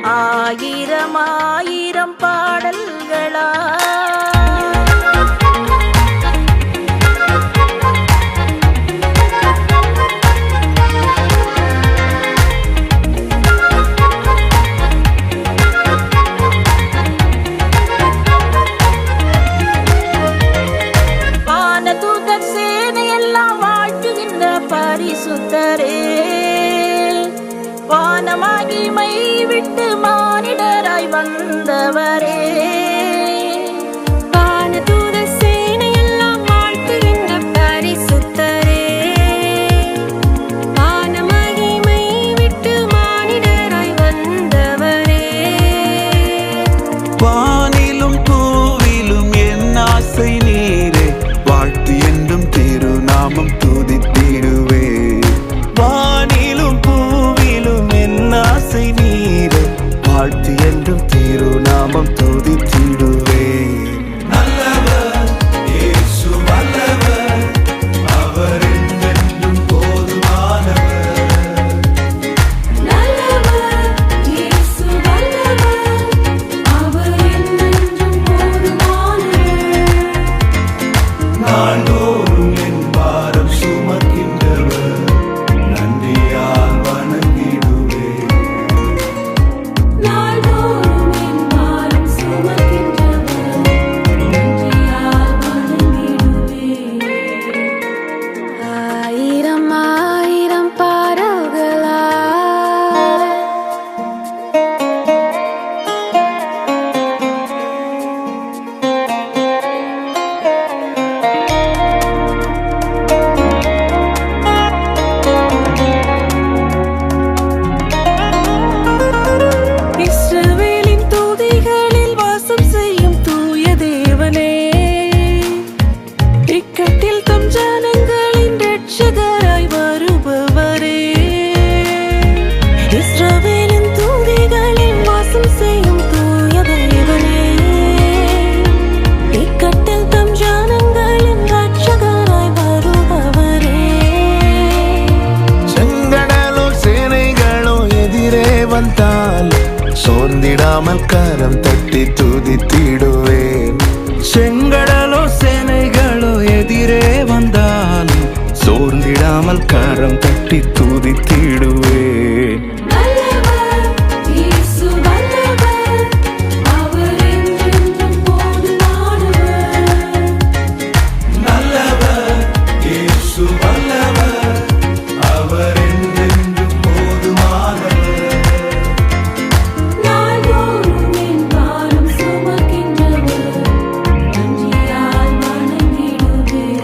ஆயிரம் ஆயிரம் பாடல்களா பரிசுத்தரே வானமகிமை விட்டு மானிடராய் வந்தவரே வானதூத சேனையெல்லாம் வாழ்த்துகின்ற பரிசுத்தரே வானமகிமை விட்டு மானிடராய் வந்தவரே வானிலும் பூவிலும் என் ஆசை நீரே வாழ்த்து என்றும் திருநாமம் துதித்திடுவே வானிலும் பூவிலும் என் ஆசை நீரே வாழ்த்து என்றும் திருநாமம் துதித்திடுவே நல்லவர் இயேசு வல்லவர் அவர் என்றென்றும் போதுமானவர் நல்லவர் இயேசு வல்லவர் அவர் என்றென்றும் போதுமானவர் நாள்தோறும் என் பாரம் சுமக்கின்றவர் நன்றியால் வணங்கிடுவே நாள்தோறும் என் பாரம் சுமக்கின்றவர் நன்றியால் வணங்கிடுவே ஆயிரம் ஆயிரம் பாடல்களா இஸ்ரவேலின் தூதிகளில் வாசம் செய்யும் தூய தேவனே இக்கட்டில் தம் ஜனங்களின் இரட்சகராய் வருபவரே இஸ்ரவேலின் தூதிகளில் வாசம் செய்யும் தூய தேவனே இக்கட்டில் தம் ஜனங்களின் இரட்சகராய் வருபவரே செங்கடலோ சேனைகளோ எதிரே வந்தால் சோர்ந்திடாமல் கரம் தட்டி துதித்திடுவேன் செங்கடலோ சேனைகளோ எதிரே வந்தால் சோர்ந்திடாமல் கரம் தட்டி துதித்திடுவேன்